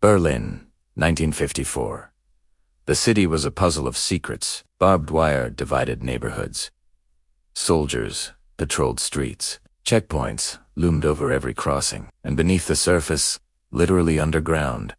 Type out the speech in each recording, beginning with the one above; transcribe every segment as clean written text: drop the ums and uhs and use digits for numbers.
Berlin, 1954. The city was a puzzle of secrets. Barbed wire divided neighborhoods. Soldiers patrolled streets. Checkpoints loomed over every crossing. And beneath the surface, literally underground,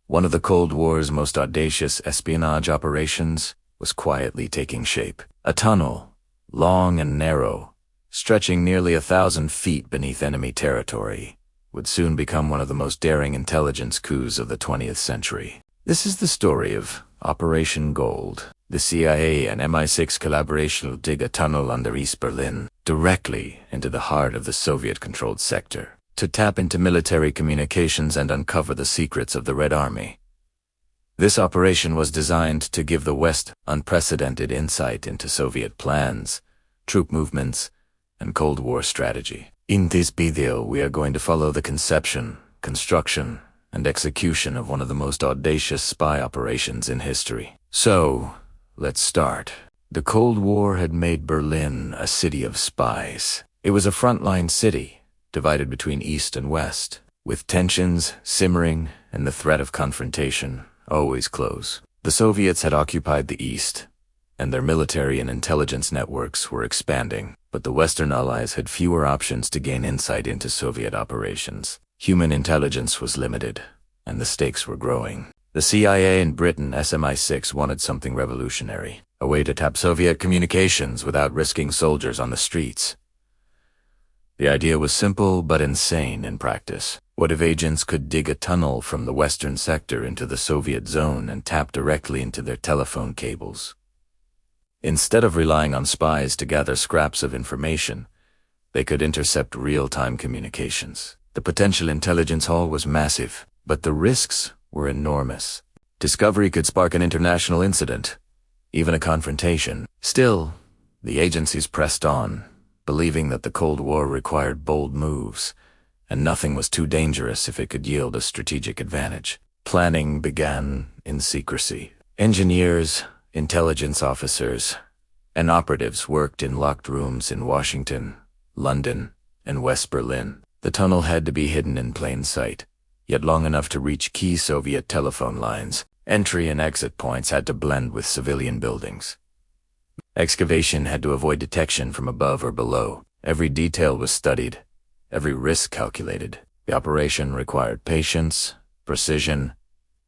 one of the Cold War's most audacious espionage operations was quietly taking shape. A tunnel, long and narrow, stretching nearly 1,000 feet beneath enemy territory, would soon become one of the most daring intelligence coups of the 20th century. This is the story of Operation Gold. The CIA and MI6 collaboration will dig a tunnel under East Berlin, directly into the heart of the Soviet-controlled sector, to tap into military communications and uncover the secrets of the Red Army. This operation was designed to give the West unprecedented insight into Soviet plans, troop movements, and Cold War strategy. In this video, we are going to follow the conception, construction, and execution of one of the most audacious spy operations in history. So, let's start. The Cold War had made Berlin a city of spies. It was a frontline city, divided between East and West, with tensions simmering and the threat of confrontation always close. The Soviets had occupied the East, and their military and intelligence networks were expanding, but the Western allies had fewer options to gain insight into Soviet operations. Human intelligence was limited, and the stakes were growing. The CIA and Britain's MI6 wanted something revolutionary, a way to tap Soviet communications without risking soldiers on the streets. The idea was simple but insane in practice. What if agents could dig a tunnel from the western sector into the Soviet zone and tap directly into their telephone cables? Instead of relying on spies to gather scraps of information, they could intercept real-time communications. The potential intelligence haul was massive, but the risks were enormous. Discovery could spark an international incident, even a confrontation. Still, the agencies pressed on, believing that the Cold War required bold moves, and nothing was too dangerous if it could yield a strategic advantage. Planning began in secrecy. Engineers, intelligence officers, and operatives worked in locked rooms in Washington, London, and West Berlin. The tunnel had to be hidden in plain sight, yet long enough to reach key Soviet telephone lines. Entry and exit points had to blend with civilian buildings. Excavation had to avoid detection from above or below. Every detail was studied, every risk calculated. The operation required patience, precision,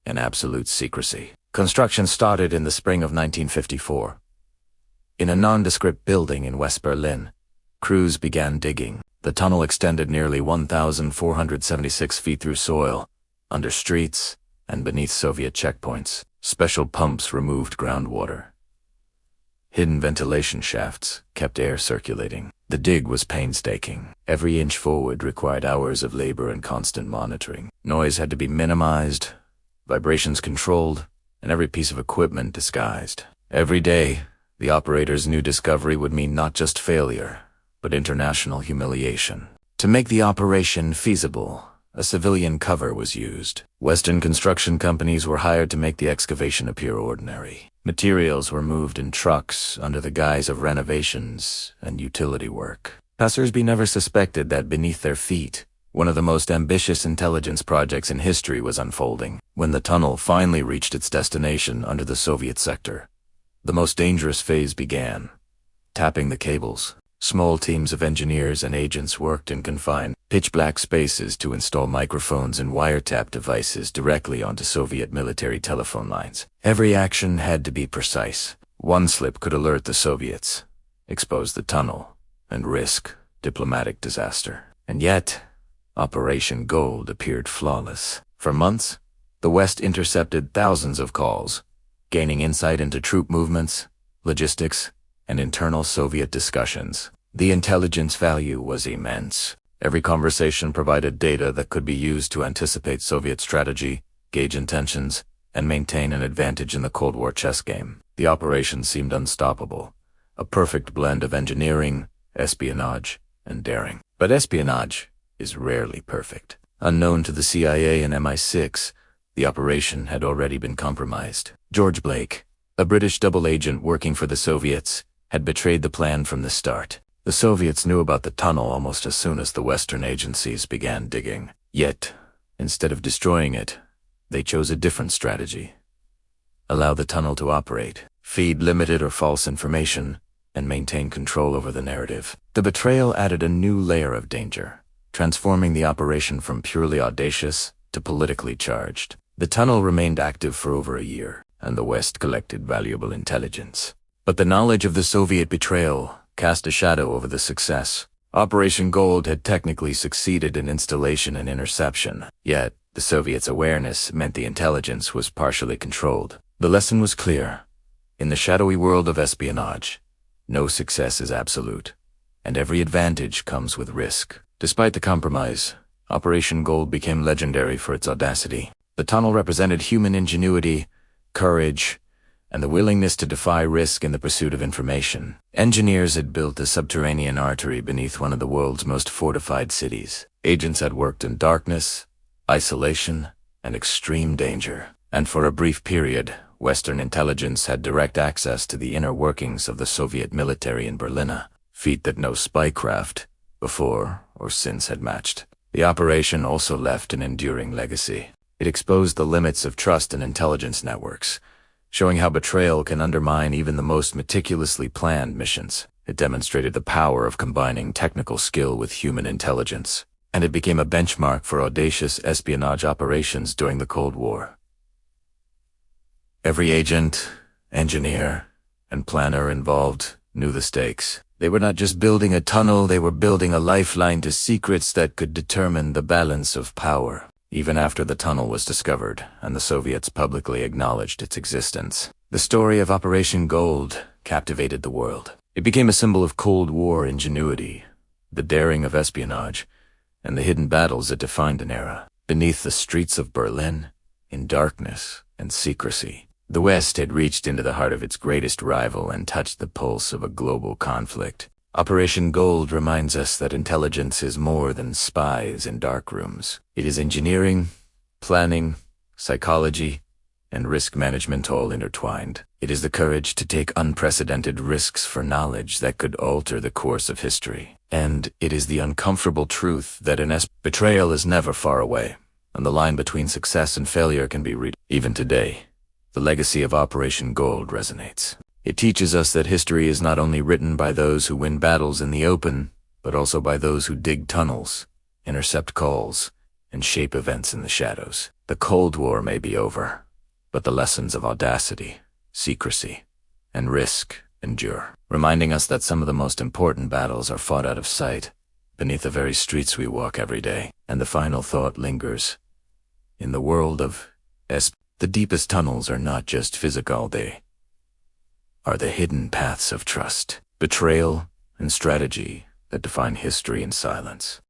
and absolute secrecy. Construction started in the spring of 1954. In a nondescript building in West Berlin, crews began digging. The tunnel extended nearly 1,476 feet through soil, under streets, and beneath Soviet checkpoints. Special pumps removed groundwater. Hidden ventilation shafts kept air circulating. The dig was painstaking. Every inch forward required hours of labor and constant monitoring. Noise had to be minimized, vibrations controlled, and every piece of equipment disguised. Every day, the operators' new discovery would mean not just failure, but international humiliation. To make the operation feasible, a civilian cover was used. Western construction companies were hired to make the excavation appear ordinary. Materials were moved in trucks under the guise of renovations and utility work. Passersby never suspected that beneath their feet, one of the most ambitious intelligence projects in history was unfolding. When the tunnel finally reached its destination under the Soviet sector, the most dangerous phase began: tapping the cables. Small teams of engineers and agents worked in confined, pitch-black spaces to install microphones and wiretap devices directly onto Soviet military telephone lines. Every action had to be precise. One slip could alert the Soviets, expose the tunnel, and risk diplomatic disaster. And yet, Operation Gold appeared flawless. For months, the West intercepted thousands of calls, gaining insight into troop movements, logistics, and internal Soviet discussions. The intelligence value was immense. Every conversation provided data that could be used to anticipate Soviet strategy, gauge intentions, and maintain an advantage in the Cold War chess game. The operation seemed unstoppable, a perfect blend of engineering, espionage, and daring. But espionage is rarely perfect. Unknown to the CIA and MI6, the operation had already been compromised. George Blake, a British double agent working for the Soviets, had betrayed the plan from the start. The Soviets knew about the tunnel almost as soon as the Western agencies began digging. Yet, instead of destroying it, They chose a different strategy. Allow the tunnel to operate, feed limited or false information, and maintain control over the narrative. The betrayal added a new layer of danger, transforming the operation from purely audacious to politically charged. The tunnel remained active for over a year, and the West collected valuable intelligence. But the knowledge of the Soviet betrayal cast a shadow over the success. Operation Gold had technically succeeded in installation and interception, yet the Soviets' awareness meant the intelligence was partially controlled. The lesson was clear. In the shadowy world of espionage, no success is absolute, and every advantage comes with risk. Despite the compromise, Operation Gold became legendary for its audacity. The tunnel represented human ingenuity, courage, and the willingness to defy risk in the pursuit of information. Engineers had built a subterranean artery beneath one of the world's most fortified cities. Agents had worked in darkness, isolation, and extreme danger. And for a brief period, Western intelligence had direct access to the inner workings of the Soviet military in Berlin, a feat that no spycraft, before or since, had matched. The operation also left an enduring legacy. It exposed the limits of trust in intelligence networks, showing how betrayal can undermine even the most meticulously planned missions. It demonstrated the power of combining technical skill with human intelligence, and it became a benchmark for audacious espionage operations during the Cold War. Every agent, engineer, and planner involved knew the stakes. They were not just building a tunnel, they were building a lifeline to secrets that could determine the balance of power. Even after the tunnel was discovered and the Soviets publicly acknowledged its existence, the story of Operation Gold captivated the world. It became a symbol of Cold War ingenuity, the daring of espionage, and the hidden battles that defined an era. Beneath the streets of Berlin, in darkness and secrecy, the West had reached into the heart of its greatest rival and touched the pulse of a global conflict. Operation Gold reminds us that intelligence is more than spies in dark rooms. It is engineering, planning, psychology, and risk management all intertwined. It is the courage to take unprecedented risks for knowledge that could alter the course of history. And it is the uncomfortable truth that betrayal is never far away, and the line between success and failure can be read. Even today, the legacy of Operation Gold resonates. It teaches us that history is not only written by those who win battles in the open, but also by those who dig tunnels, intercept calls, and shape events in the shadows. The Cold War may be over, but the lessons of audacity, secrecy, and risk endure, reminding us that some of the most important battles are fought out of sight, beneath the very streets we walk every day. And the final thought lingers. In the world of the deepest tunnels are not just physical, they are the hidden paths of trust, betrayal, and strategy that define history in silence.